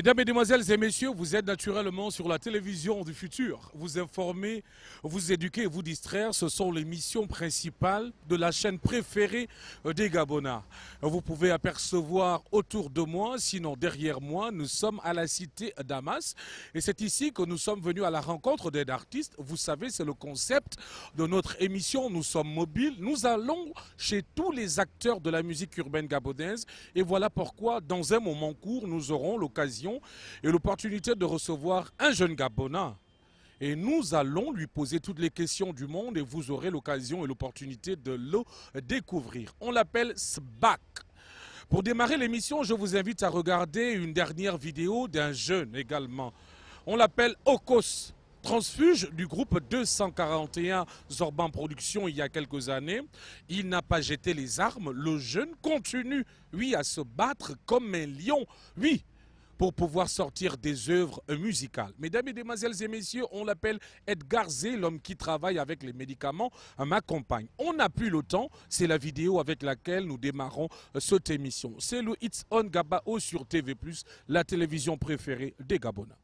Mesdames, Mesdemoiselles et Messieurs, vous êtes naturellement sur la télévision du futur. Vous informer, vous éduquer et vous distraire, ce sont les missions principales de la chaîne préférée des Gabonais. Vous pouvez apercevoir autour de moi, sinon derrière moi, nous sommes à la cité Damas. Et c'est ici que nous sommes venus à la rencontre des artistes. Vous savez, c'est le concept de notre émission. Nous sommes mobiles. Nous allons chez tous les acteurs de la musique urbaine gabonaise. Et voilà pourquoi, dans un moment court, nous aurons l'occasion et l'opportunité de recevoir un jeune Gabonais. Et nous allons lui poser toutes les questions du monde et vous aurez l'occasion et l'opportunité de le découvrir. On l'appelle Sbak. Pour démarrer l'émission, je vous invite à regarder une dernière vidéo d'un jeune également. On l'appelle Okos, transfuge du groupe 241 Zorban Productions il y a quelques années. Il n'a pas jeté les armes. Le jeune continue, oui, à se battre comme un lion. Oui, pour pouvoir sortir des œuvres musicales. Mesdames, Mesdemoiselles et Messieurs, on l'appelle Edgar Zé, l'homme qui travaille avec les médicaments, m'accompagne. On n'a plus le temps, c'est la vidéo avec laquelle nous démarrons cette émission. C'est le It's On Gabao sur TV+, la télévision préférée des Gabonais.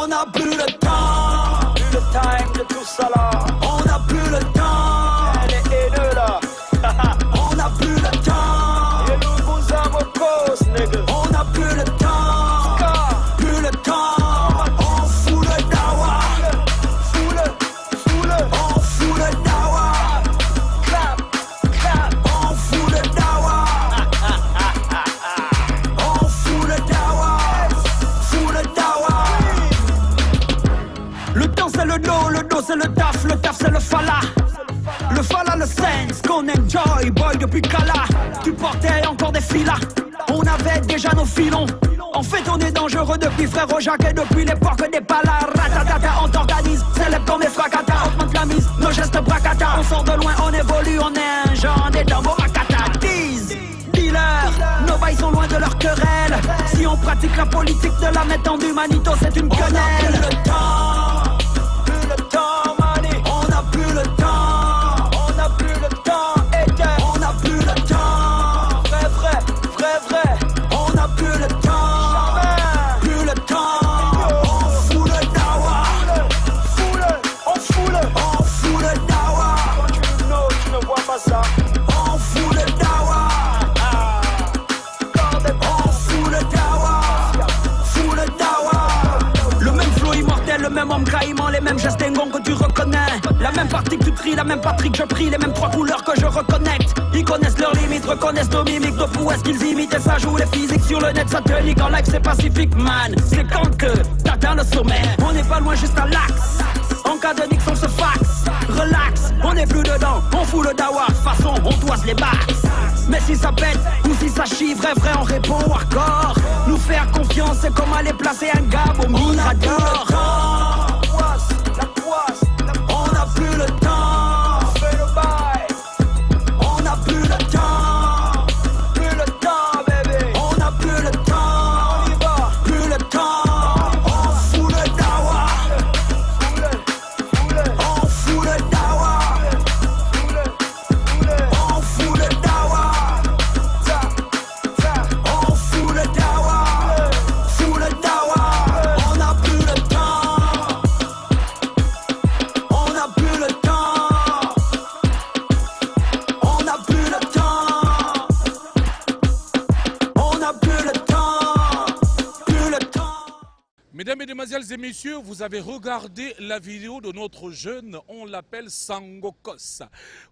On n'a plus le temps. Elle est haineux là. On n'a plus le temps. Et nous vous avons cause, nigga. On n'a plus le temps. Plus le temps. On fout le dawa. On fout le dawa. Clap, clap. On fout le dawa. On fout le dawa. Fout le dawa. Le temps c'est le dos c'est le taf c'est le fala. Le fala, le sense qu'on enjoy, boy depuis Kala. Tu portais encore des filas, on avait déjà nos filons. En fait on est dangereux depuis frère Jacques et depuis l'époque des palas. Ratatata, on t'organise, célèbre comme les fracata. Augmente la mise, nos gestes bracata. On sort de loin, on évolue, on est un genre des dambos rakata. Tease, dealer, nos bails sont loin de leur querelle. Si on pratique la politique de la mettre en humanito, c'est une quenelle. On a plus le temps. Plus le temps, money. On n'a plus le temps. On n'a plus le temps, éternel. On n'a plus le temps. Vrai. On n'a plus le temps. Jamais. Plus le temps. On fout le dawa. On fout le dawa. Quand tu ne vois pas ça. On fout le dawa. On fout le dawa. Fout le dawa. Le même flow immortel, le même homme graillement, les mêmes gestes d'engon que tu reconnais. La même partie que tu tries, la même patrie que je prie, les mêmes trois couleurs que je reconnecte. Ils connaissent leurs limites, reconnaissent nos mimiques. De fou est-ce qu'ils imitent et ça joue les physiques sur le net, ça te nique en live, c'est pacifique man. C'est quand que t'atteins le sommet, on n'est pas loin juste à l'axe. En cas de nique on se faxe, relax, on n'est plus dedans, on fout le dawa, façon on toise les max. Mais si ça pète ou si ça chie, vrai on répond hardcore. Nous faire confiance c'est comme aller placer un gab au mirador. On n'a plus le temps. On n'a plus le temps. Plus le temps, bébé. On n'a plus le temps. On y va. Plus le temps. On fout le dawa. On fout le dawa. On fout le dawa. On fout le dawa. Fout le dawa. On n'a plus le temps. On n'a plus le temps. On n'a plus le temps. On n'a plus le temps. Plus le temps. Mesdames, Mesdemoiselles et Messieurs, vous avez regardé la vidéo de notre jeune, on l'appelle Sangokos.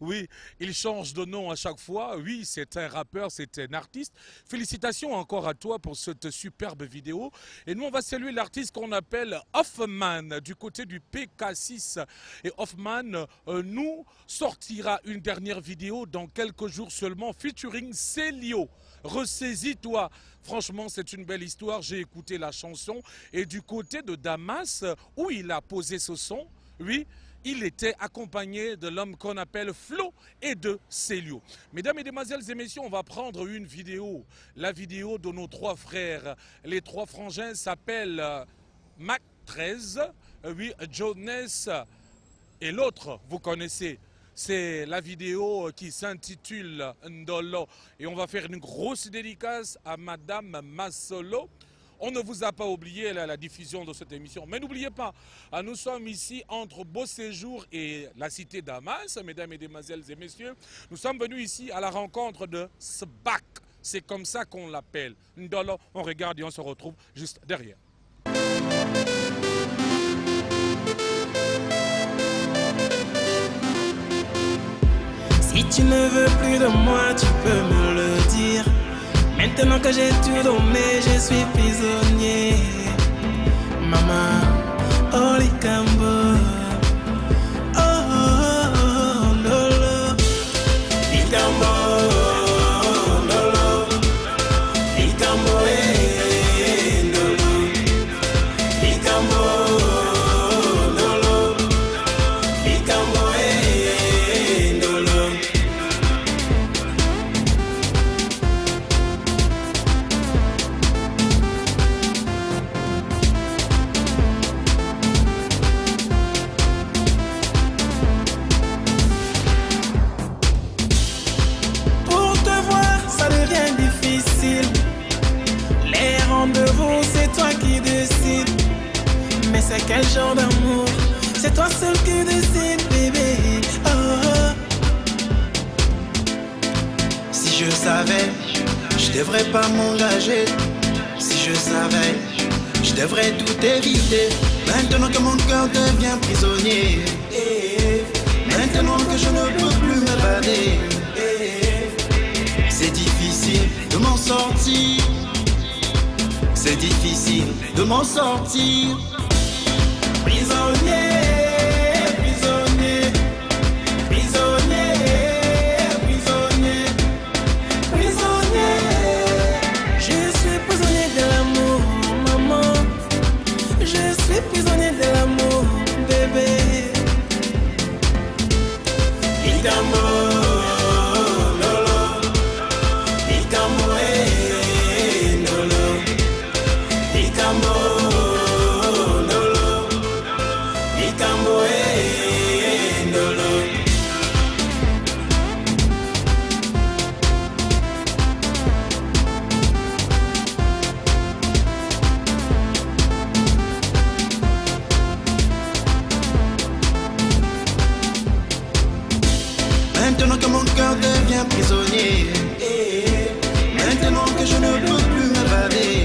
Oui, il change de nom à chaque fois. Oui, c'est un rappeur, c'est un artiste. Félicitations encore à toi pour cette superbe vidéo. Et nous, on va saluer l'artiste qu'on appelle Hoffman du côté du PK6. Et Hoffman nous sortira une dernière vidéo dans quelques jours seulement, featuring Célio. Ressaisis-toi. Franchement, c'est une belle histoire. J'ai écouté la chanson. Et du côté de Damas, où il a posé ce son, oui, il était accompagné de l'homme qu'on appelle Flo et de Célio. Mesdames, Mesdemoiselles et Messieurs, on va prendre une vidéo. La vidéo de nos trois frères. Les trois frangins s'appellent Mac, 13. Oui, Jones et l'autre, vous connaissez. C'est la vidéo qui s'intitule Ndolo. Et on va faire une grosse dédicace à Madame Massolo. On ne vous a pas oublié la diffusion de cette émission. Mais n'oubliez pas, nous sommes ici entre Beau Séjour et la cité Damas, mesdames et demoiselles et messieurs. Nous sommes venus ici à la rencontre de Sbak. C'est comme ça qu'on l'appelle. Ndolo, on regarde et on se retrouve juste derrière. Si tu ne veux plus de moi, tu peux me le dire. Maintenant que j'ai tout donné, je suis prisonnier. Maman, oh les cambo. Oh, oh, oh, Ndolo. Les cambo, Ndolo. Les cambo, Ndolo. Les cambo, Ndolo. Les cambo, Ndolo. Mais c'est quel genre d'amour? C'est toi seul qui décide, bébé. Oh, oh. Si je savais, je devrais pas m'engager. Si je savais, je devrais tout éviter. Maintenant que mon cœur devient prisonnier, maintenant que je ne peux plus m'évader, c'est difficile de m'en sortir. C'est difficile de m'en sortir. Prisonnier, prisonnier, prisonnier, prisonnier, prisonnier. Je suis prisonnier de l'amour, maman. Je suis prisonnier de l'amour, bébé. Ikambo. Maintenant que mon cœur devient prisonnier, maintenant que je ne peux plus m'évader,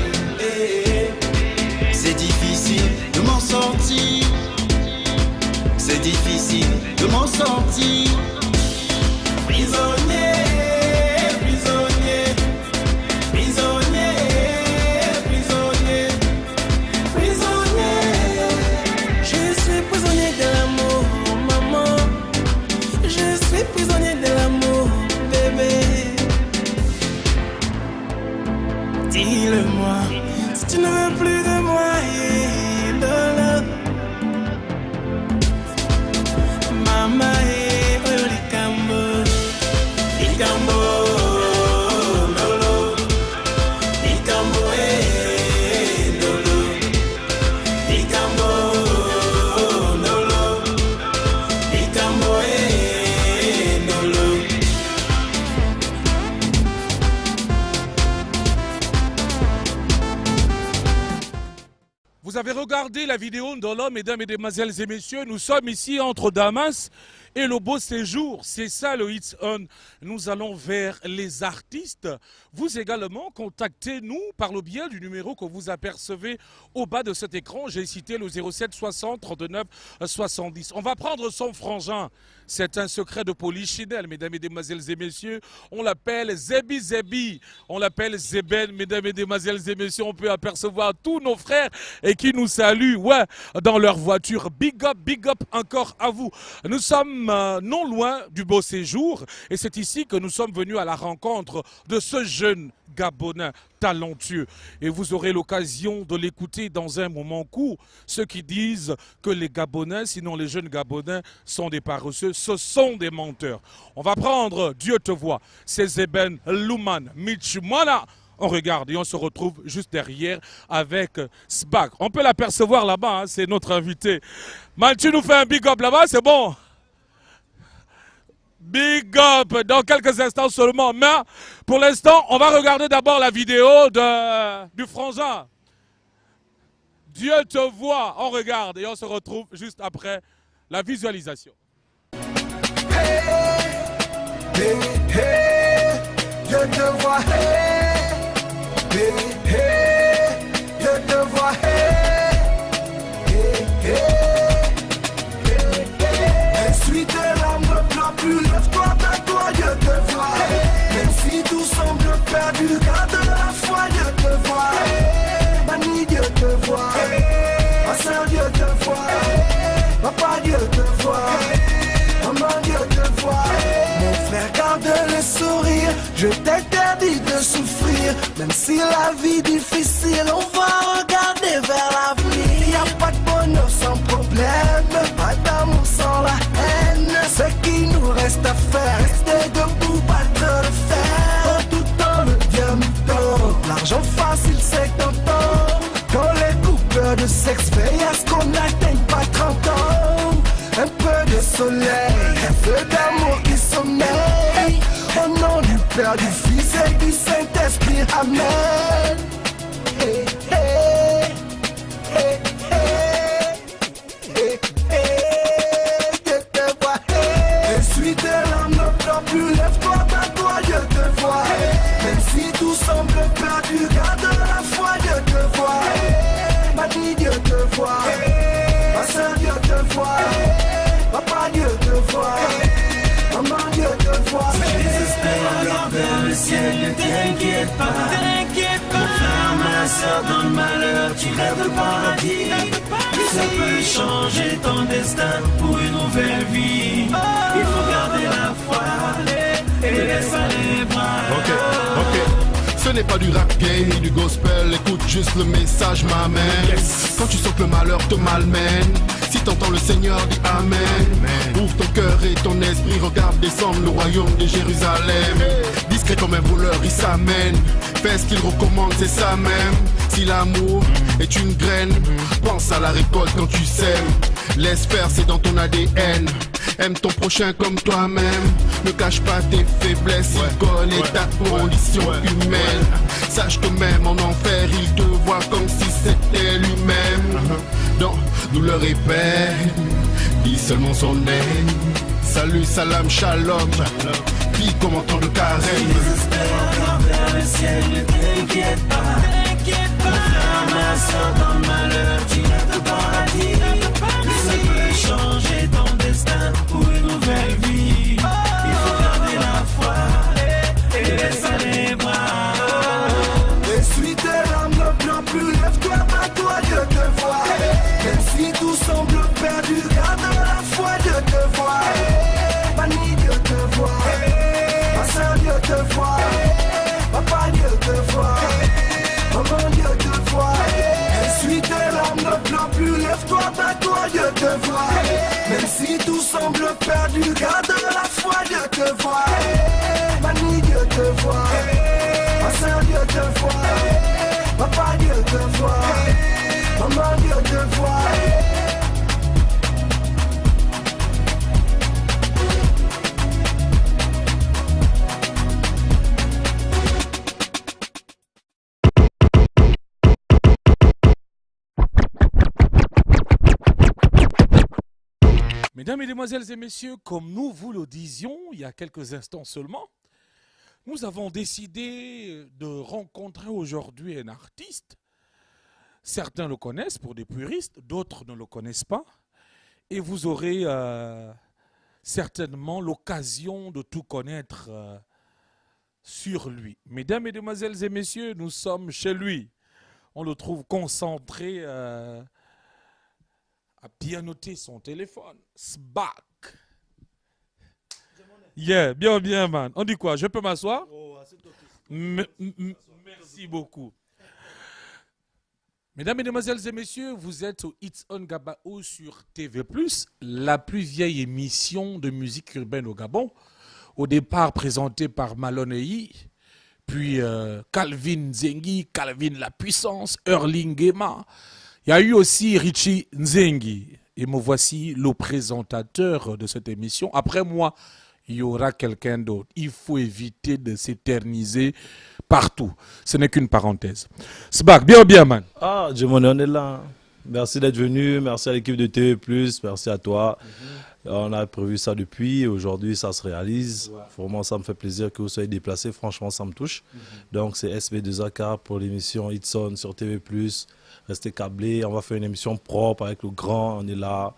c'est difficile de m'en sortir. C'est difficile de m'en sortir. Prisonnier, prisonnier, prisonnier, prisonnier, prisonnier. Je suis prisonnier de l'amour, maman. Je suis prisonnier de l'amour, bébé. Dis-le-moi, si tu ne veux plus de moi, Ndolo. Mama, oh les cambo, les cambo, Ndolo. Les cambo, Ndolo. Les cambo, Ndolo. Les cambo, Ndolo. Vous avez regardé la vidéo Ndolo, mesdames et demoiselles et messieurs. Nous sommes ici entre Damas et le Beau Séjour. C'est ça le Hits On. Nous allons vers les artistes. Vous également, contactez-nous par le biais du numéro que vous apercevez au bas de cet écran. J'ai cité le 07 60 39 70. On va prendre son frangin. C'est un secret de polichinelle, mesdames et demoiselles et messieurs. On l'appelle Zebi Zebi. On l'appelle Zeben, mesdames et demoiselles et messieurs. On peut apercevoir tous nos frères et qui nous saluent, ouais, dans leur voiture. Big up encore à vous. Nous sommes non loin du Beau Séjour et c'est ici que nous sommes venus à la rencontre de ce jeune Gabonais talentueux. Et vous aurez l'occasion de l'écouter dans un moment court. Ceux qui disent que les Gabonais, sinon les jeunes Gabonais, sont des paresseux, ce sont des menteurs. On va prendre Dieu te voit. C'est Zeben Louman Michimana. On regarde et on se retrouve juste derrière avec Sbag. On peut l'apercevoir là-bas, hein, c'est notre invité. Man, tu nous fais un big up là-bas, c'est bon? Big up dans quelques instants seulement. Mais pour l'instant, on va regarder d'abord la vidéo du Frangin. Dieu te voit. On regarde et on se retrouve juste après la visualisation. Hey, hey, hey, Dieu te voit. Hey, hey, hey, Dieu te voit. Hey, hey, hey, hey. Essuie tes larmes, ne pleure plus, lève-toi, tais-toi, Dieu te voit. Même si tout semble perdu, garde la foi, Dieu te voit. Mani, Dieu te voit. Ma soeur, Dieu te voit. Papa, Dieu te voit. Maman, Dieu te voit. Mon frère, garde le sourire. Je t'interdis de souffrir. Même si la vie est difficile, on va regarder vers l'avenir. Y a pas de bonheur sans problème, pas d'amour sans la haine. Ce qui nous reste à faire, rester debout, battre le fer. Tout dans le diamant, l'argent facile c'est tentant. Quand les coupeurs de sexe veillent à ce qu'on n'atteigne pas 30 ans. Un peu de soleil, un peu d'amour qui sommeille. Au nom du Père, du Fils et du Saint-Esprit, Amen. Hey, hey, hey, hey, hey, hey, Dieu te voit. Hey. Essuie tes larmes, ne pleure plus, lève-toi, bats-toi, Dieu te voit. Hey. Même si tout semble perdu, garde la foi, Dieu te voit. Hey. Mani, Dieu te voit. Hey. Ma soeur, Dieu te voit. Papa, Dieu te voit. Maman, Dieu te voit. Regarde vers le ciel, ne t'inquiète pas. Mon frère, ma soeur, dans le malheur, tu rêves de paradis. Ça peut changer ton destin pour une nouvelle vie. Il faut garder la foi et laisse aller les bras. Ok. Ce n'est pas du rap game ni du gospel, écoute juste le message m'amène. Quand tu sens que le malheur te malmène, si t'entends le Seigneur, dis Amen. Ouvre ton cœur et ton esprit, regarde descendre le royaume de Jérusalem. Discret comme un voleur, il s'amène. Fais ce qu'il recommande, c'est ça même. Si l'amour est une graine, pense à la récolte quand tu sèmes. Laisse faire, c'est dans ton ADN. Aime ton prochain comme toi-même. Ne cache pas tes faiblesses, il connaît ta condition humaine. Sache que même en enfer, il te voit comme si c'était lui-même. Dans douleur et peine, dis seulement son aime. Salut, salam, shalom. Puis comme en temps de carême. Regarde vers le ciel, ne t'inquiète pas. Mon frère, ma soeur, dans le malheur, tu rêves de paradis. Ça peut changer ton destin pour une nouvelle vie. Il faut garder la foi et laisse aller les bras. Essuie tes larmes, ne pleure plus, lève-toi, bats-toi, Dieu te voit. Même si tout semble perdu, garde la foi, Dieu te voit. Mani, Dieu te voit. Ma soeur, Dieu te voit. Papa, Dieu te voit. Maman, Dieu te voit. Essuie tes larmes, ne pleure plus, lève-toi, bats-toi, Dieu te voit. Même si tout semble perdu, garde la foi, Dieu te voit. Mani, Dieu te voit. Ma soeur, Dieu te voit. Papa, Dieu te voit. Maman, Dieu te voit. Mesdames, Mesdemoiselles et Messieurs, comme nous vous le disions il y a quelques instants seulement, nous avons décidé de rencontrer aujourd'hui un artiste. Certains le connaissent pour des puristes, d'autres ne le connaissent pas. Et vous aurez certainement l'occasion de tout connaître sur lui. Mesdames, Mesdemoiselles et Messieurs, nous sommes chez lui. On le trouve concentré à pianoter son téléphone. Sbag. Yeah, bien, bien, man. On dit quoi? Je peux m'asseoir? Merci beaucoup. Mesdames, Mesdemoiselles et Messieurs, vous êtes au It's on Gabao sur TV+, la plus vieille émission de musique urbaine au Gabon. Au départ présentée par Malone Eyi, puis Calvin Zengi, Calvin la puissance, Erling Gema. Il y a eu aussi Richie Nzengi. Et me voici le présentateur de cette émission. Après moi, il y aura quelqu'un d'autre. Il faut éviter de s'éterniser partout. Ce n'est qu'une parenthèse. Sbak, bien, man. Ah, Jemone, on est là. Merci d'être venu. Merci à l'équipe de TV+. Merci à toi. On a prévu ça depuis. Aujourd'hui, ça se réalise. Ouais. Vraiment, ça me fait plaisir que vous soyez déplacés. Franchement, ça me touche. Donc, c'est SB2AK pour l'émission Hitson sur TV+. Restez câblés. On va faire une émission propre avec le grand. On est là.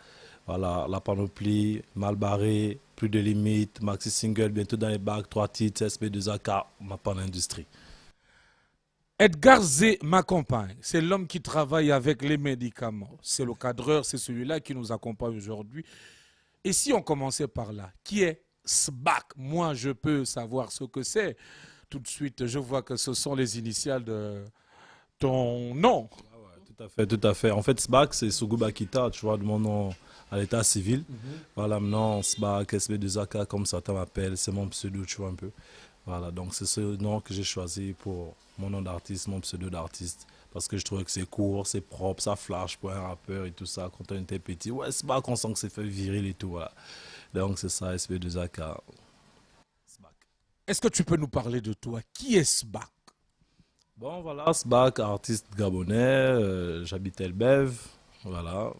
Voilà, la panoplie, mal barré, plus de limites, maxi single, bientôt dans les bacs, 3 titres, SB2AK, ma part l'industrie. Edgar Zé m'accompagne. C'est l'homme qui travaille avec les médicaments. C'est le cadreur, c'est celui-là qui nous accompagne aujourd'hui. Et si on commençait par là, qui est Sbak? Moi, je peux savoir ce que c'est. Tout de suite, je vois que ce sont les initiales de ton nom. Ah ouais, tout à fait. En fait, Sbak, c'est Sougou Bakita, tu vois, de mon nom à l'état civil. Voilà, maintenant, Sbak, SB2AK, comme certains m'appellent, c'est mon pseudo, tu vois un peu. Voilà, donc c'est ce nom que j'ai choisi pour mon nom d'artiste, mon pseudo d'artiste. Parce que je trouvais que c'est court, c'est propre, ça flash pour un rappeur et tout ça. Quand on était petit, ouais, Sbak, on sent que c'est fait viril et tout. Voilà. Donc c'est ça, SB2AK. Sbak. Est-ce que tu peux nous parler de toi? Qui est Sbak? Bon, voilà, Sbak, artiste gabonais, j'habite Elbev. Voilà.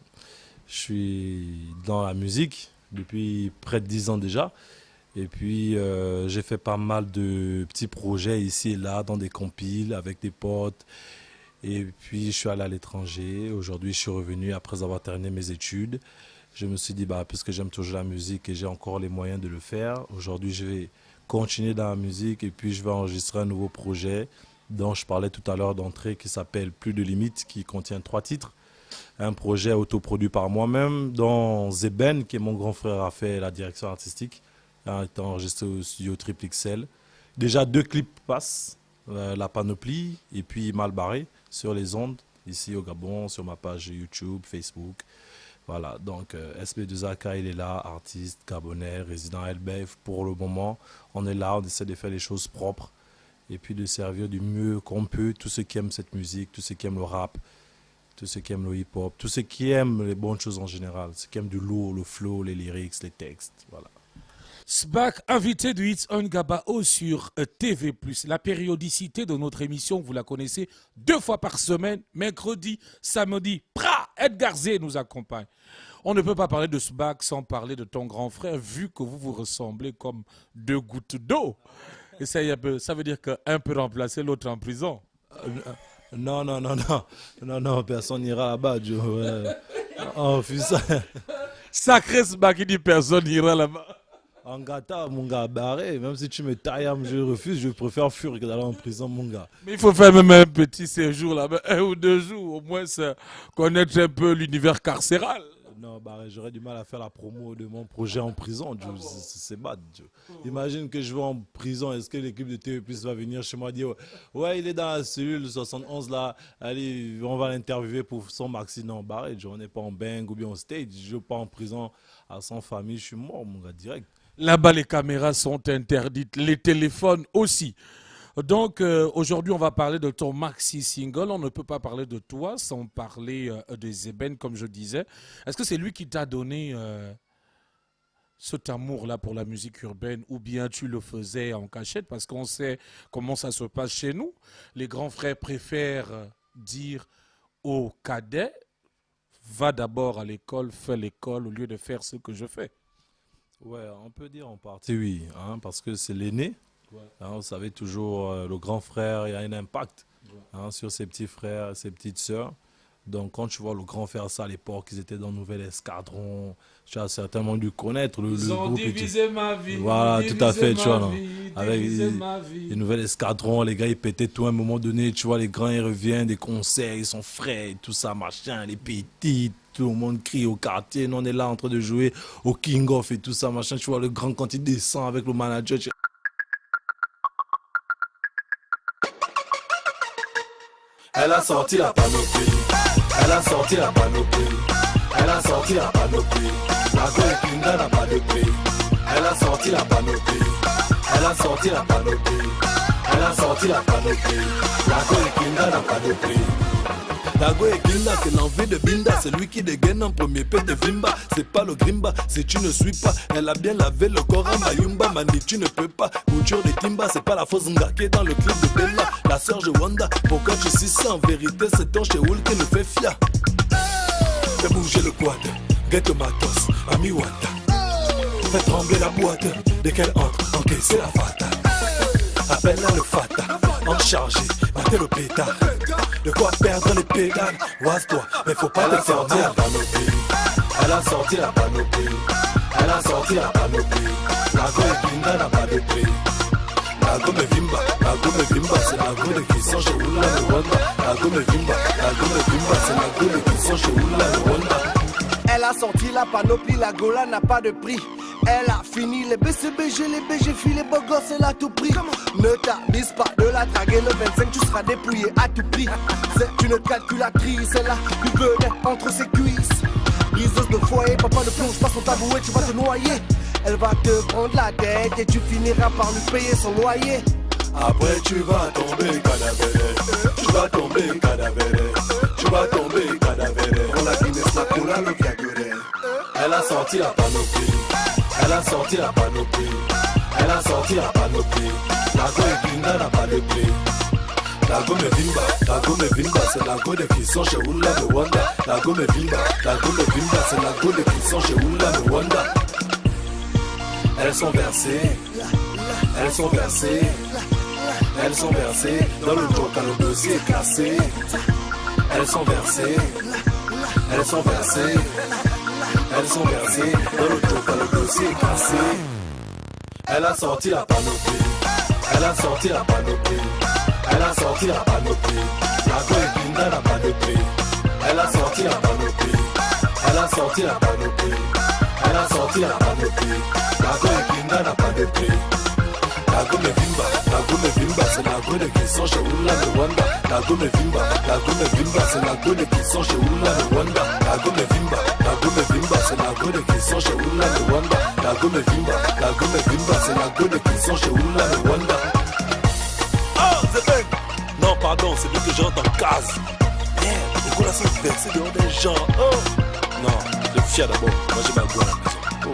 Je suis dans la musique depuis près de 10 ans déjà. Et puis, j'ai fait pas mal de petits projets ici et là, dans des compiles, avec des potes. Et puis, je suis allé à l'étranger. Aujourd'hui, je suis revenu après avoir terminé mes études. Je me suis dit, bah, puisque j'aime toujours la musique et j'ai encore les moyens de le faire, aujourd'hui, je vais continuer dans la musique et puis je vais enregistrer un nouveau projet dont je parlais tout à l'heure d'entrée qui s'appelle Plus de limites, qui contient 3 titres. Un projet autoproduit par moi-même, dont Zeben, qui est mon grand frère, a fait la direction artistique. A été enregistré au studio Triple XL. Déjà 2 clips passent, La Panoplie et puis Mal barré sur les ondes, ici au Gabon, sur ma page YouTube, Facebook. Voilà, donc SB2AK, il est là, artiste gabonais, résident à Elbeuf. Pour le moment, on est là, on essaie de faire les choses propres et puis de servir du mieux qu'on peut tous ceux qui aiment cette musique, tous ceux qui aiment le rap, tous ceux qui aiment le hip-hop, tous ceux qui aiment les bonnes choses en général, ceux qui aiment du lourd, le flow, les lyrics, les textes, voilà. Sbak, invité du Hits on Gabao sur TV+. La périodicité de notre émission, vous la connaissez, 2 fois par semaine, mercredi, samedi. Edgar Zé nous accompagne. On ne peut pas parler de Sbak sans parler de ton grand frère, vu que vous vous ressemblez comme 2 gouttes d'eau. Et ça veut dire qu'un peut remplacer l'autre en prison. Non, personne n'ira là-bas. On refuse ça. Sacré Sbak, il dit personne n'ira là-bas. En gâta, mon gars, barré. Même si tu me tailles, je refuse. Je préfère fuir que d'aller en prison, mon gars. Mais il faut faire même un petit séjour là-bas, 1 ou 2 jours, au moins connaître un peu l'univers carcéral. Non, bah, j'aurais du mal à faire la promo de mon projet en prison. C'est bad. Imagine que je vais en prison. Est-ce que l'équipe de TV+ va venir chez moi et dire ouais, il est dans la cellule 71 là. Allez, on va l'interviewer pour son maxi. Non, barré. On n'est pas en bang ou bien en stage. Je ne vais pas en prison à son famille. Je suis mort, mon gars, direct. Là-bas, les caméras sont interdites, les téléphones aussi. Donc, aujourd'hui, on va parler de ton maxi single. On ne peut pas parler de toi sans parler de Zeben, comme je disais. Est-ce que c'est lui qui t'a donné cet amour-là pour la musique urbaine ou bien tu le faisais en cachette? Parce qu'on sait comment ça se passe chez nous. Les grands frères préfèrent dire au cadet, va d'abord à l'école, fais l'école au lieu de faire ce que je fais. Ouais, on peut dire en partie oui, hein, parce que c'est l'aîné. Ouais. Hein, vous savez toujours, le grand frère, il y a un impact hein, sur ses petits frères, ses petites sœurs. Donc quand tu vois le grand frère ça à l'époque, ils étaient dans Nouvel Escadron, tu as certainement dû connaître le groupe. Ils ont divisé ma vie. Voilà, tout à fait, tu vois. Non. Avec les Nouvel Escadron, les gars ils pétaient tout à un moment donné, tu vois, les grands ils reviennent, des concerts, ils sont frais, tout ça, machin, les petits. Tout le monde crie au quartier, nous on est là en train de jouer au King of et tout ça, machin. Tu vois le grand quand il descend avec le manager. Elle a sorti la panoplie, elle a sorti la panoplie, elle a sorti la panoplie. La Goldinga n'a pas de prix. Elle a sorti la panoplie, elle a sorti la panoplie, Elle a sorti la panoplie. Dago et Kinda n'a pas de prix. Dago et Kinda, c'est l'envie de Binda. C'est lui qui dégaine en premier pète de Vimba. C'est pas le Grimba, si tu ne suis pas. Elle a bien lavé le corps à Mayumba. Mani, tu ne peux pas. Couture de Timba, c'est pas la fausse Ngake dans le clip de Bella. La sœur de Wanda, pourquoi tu sais ça? En vérité, c'est ton chez Wool qui nous fait fier. Fais bouger le quad, get matos, Ami Wanda. Fais trembler la boîte, dès qu'elle entre, encaisser la fata. Appelle-la le fata, en chargé, battez le pétard. De quoi perdre les pédales, oise-toi, mais faut pas te faire dire. Elle a sorti la panoplie, elle a sorti la panoplie. La go et Kinda n'a pas de prix. La go me vimba, c'est la go de qui sont chez Oula le Rwanda. La go me vimba, c'est la go de qui sont chez Oula le Rwanda. Elle a sorti la panoplie, la gola n'a pas de prix. Elle a fini les BCBG, les BG, les beaux gosses, elle a tout pris. Ne t'abuse pas de la draguer, le 25 tu seras dépouillé à tout prix. C'est une calculatrice, elle a du venin entre ses cuisses. Briseuse de foyer, papa ne plonge pas son tabouret, tu vas te noyer. Elle va te prendre la tête et tu finiras par lui payer son loyer. Après tu vas tomber cadavéré, tu vas tomber cadavéré, tu vas tomber cadavéré. On la Guinness, la cola, le Viagré. Elle a sorti la panoplie, elle a sorti la panoplie, elle a sorti la panoplie. La go et Kinda n'a pas de prix. La go me vimba, c'est la go de qui sont chez Oula le Rwanda. La go me vimba, c'est la go de qui sont chez Oula le Rwanda. Elles sont versées, elles sont versées, elles sont versées dans le joke, le dossier est classé. Elles sont versées, elles sont versées, elles sont versées dans le joke, le dossier est classé. Elle a sorti la panoplie, elle a sorti la panoplie, elle a sorti la panoplie. La go et Kinda n'a pas de prix. Elle a sorti la panoplie, elle a sorti la panoplie, elle a sorti la panoplie. La go et Kinda n'a pas de prix. La go me vimba, c'est la go de qui sont chez Oula le Rwanda. La go me vimba, c'est la go de qui sont chez Oula le Rwanda. La go me vimba, c'est la go de qui sont chez Oula le Rwanda. La go me vimba, c'est la go de qui sont chez Oula le Rwanda. Oh, c'est dingue. Non, pardon, c'est lui que j'entre en case. Merde, les gars là sont versés dehors des gens. Oh, non, le fier d'abord. Moi j'ai ma go à la maison. Oh.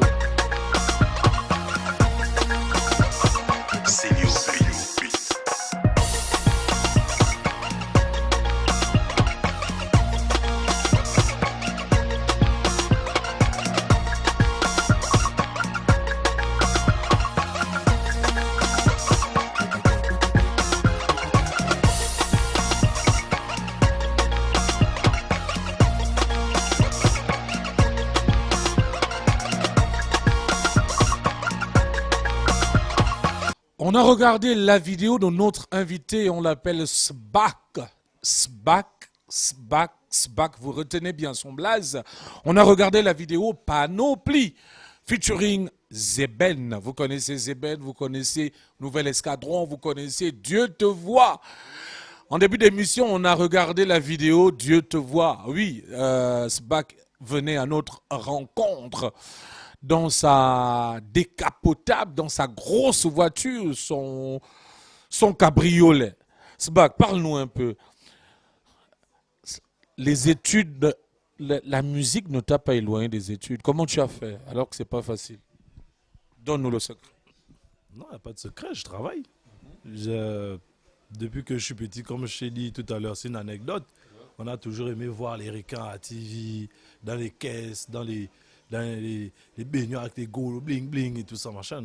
On a regardé la vidéo de notre invité, on l'appelle Sbak. Sbak, vous retenez bien son blaze. On a regardé la vidéo Panoplie, featuring Zeben. Vous connaissez Zeben, vous connaissez Nouvel Escadron, vous connaissez Dieu te voit. En début d'émission, on a regardé la vidéo Dieu te voit. Oui, Sbak venait à notre rencontre dans sa décapotable, dans sa grosse voiture, son cabriolet. Sbak, parle-nous un peu. Les études, la musique ne t'a pas éloigné des études. Comment tu as fait alors que c'est pas facile? Donne-nous le secret. Non, il n'y a pas de secret, je travaille. Depuis que je suis petit, comme je t'ai dit tout à l'heure, c'est une anecdote. On a toujours aimé voir les requins à TV, dans les caisses, dans les baigneurs avec les goals, bling bling et tout ça, machin.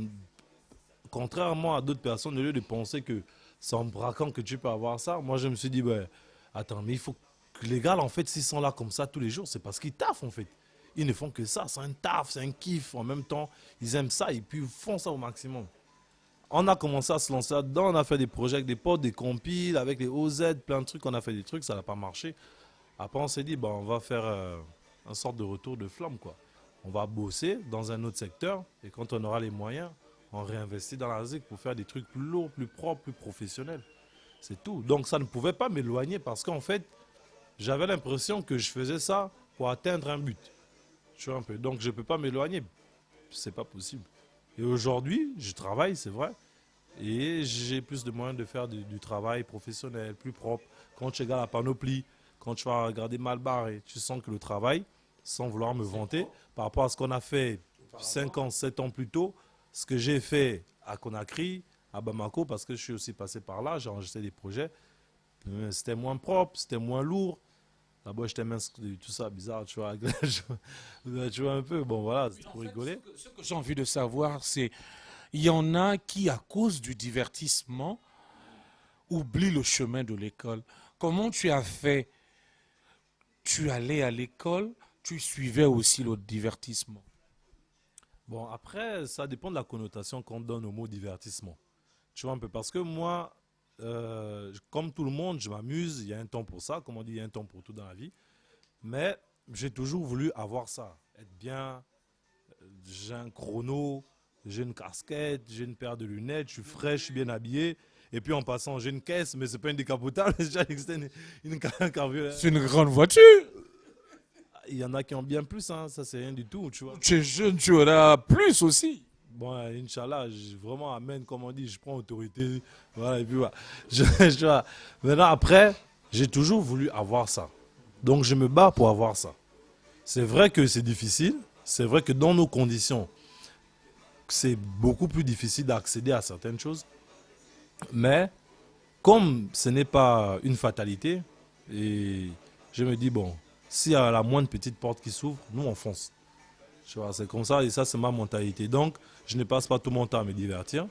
Contrairement à d'autres personnes, au lieu de penser que c'est en braquant que tu peux avoir ça, moi je me suis dit, ben, attends, mais il faut que les gars, en fait, s'ils sont là comme ça tous les jours, c'est parce qu'ils taffent, en fait. Ils ne font que ça, c'est un taf, c'est un kiff. En même temps, ils aiment ça et puis ils font ça au maximum. On a commencé à se lancer là-dedans, on a fait des projets avec des potes, des compiles, avec les OZ, plein de trucs, on a fait des trucs, ça n'a pas marché. Après, on s'est dit, ben, on va faire une sorte de retour de flamme, quoi. On va bosser dans un autre secteur et quand on aura les moyens, on réinvestit dans la musique pour faire des trucs plus lourds, plus propres, plus professionnels. C'est tout. Donc ça ne pouvait pas m'éloigner parce qu'en fait, j'avais l'impression que je faisais ça pour atteindre un but. Tu vois un peu. Donc je ne peux pas m'éloigner. C'est pas possible. Et aujourd'hui, je travaille, c'est vrai, Et j'ai plus de moyens de faire du travail professionnel, plus propre. Quand tu regardes la panoplie, quand tu vas regarder mal barré, tu sens que le travail, sans vouloir me vanter, par rapport à ce qu'on a fait 5 ans, 7 ans plus tôt, ce que j'ai fait à Conakry, à Bamako, parce que je suis aussi passé par là, j'ai enregistré des projets, c'était moins propre, c'était moins lourd. D'abord, j'étais mince, tout ça bizarre, tu vois, tu vois un peu, bon voilà, c'est pour rigoler. Ce que j'ai envie de savoir, c'est il y en a qui, à cause du divertissement, oublient le chemin de l'école. Comment tu as fait? Tu allais à l'école, tu suivais aussi le divertissement. Bon, après, ça dépend de la connotation qu'on donne au mot divertissement. Tu vois un peu, parce que moi, comme tout le monde, je m'amuse, il y a un temps pour ça, comme on dit, il y a un temps pour tout dans la vie. Mais j'ai toujours voulu avoir ça, être bien, j'ai un chrono, j'ai une casquette, j'ai une paire de lunettes, je suis frais, je suis bien habillé. Et puis en passant, j'ai une caisse, mais c'est pas une décapotable, c'est une carburant. C'est une grande voiture. Il y en a qui ont bien plus, hein, ça c'est rien du tout, tu vois. Tu es jeune, tu auras plus aussi. Bon, Inch'Allah, vraiment amène, comme on dit, je prends autorité. Voilà, et puis voilà. Vois. Maintenant, après, j'ai toujours voulu avoir ça. Donc, je me bats pour avoir ça. C'est vrai que c'est difficile. C'est vrai que dans nos conditions, c'est beaucoup plus difficile d'accéder à certaines choses. Mais, comme ce n'est pas une fatalité, et je me dis, bon, s'il y a la moindre petite porte qui s'ouvre, nous, on fonce. Tu vois, c'est comme ça, et ça, c'est ma mentalité. Donc, je ne passe pas tout mon temps à me divertir.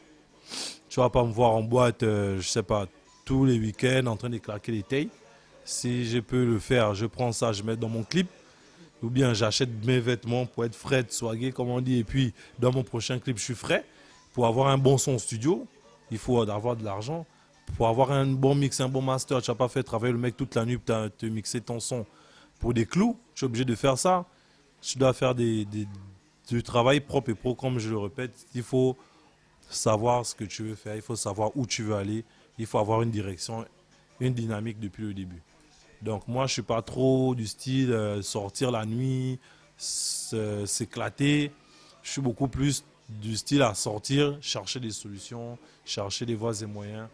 Tu vas pas me voir en boîte, je sais pas, tous les week-ends en train de claquer les tailles. Si je peux le faire, je prends ça, je mets dans mon clip. Ou bien j'achète mes vêtements pour être frais, swagué, comme on dit. Et puis, dans mon prochain clip, je suis frais. Pour avoir un bon son studio, il faut avoir de l'argent. Pour avoir un bon mix, un bon master, tu n'as pas fait travailler le mec toute la nuit pour te mixer ton son pour des clous. Tu es obligé de faire ça. Tu dois faire du travail propre et pro, comme je le répète. Il faut savoir ce que tu veux faire, il faut savoir où tu veux aller, il faut avoir une direction, une dynamique depuis le début. Donc moi, je ne suis pas trop du style sortir la nuit, s'éclater. Je suis beaucoup plus du style à sortir, chercher des solutions, chercher des voies et moyens.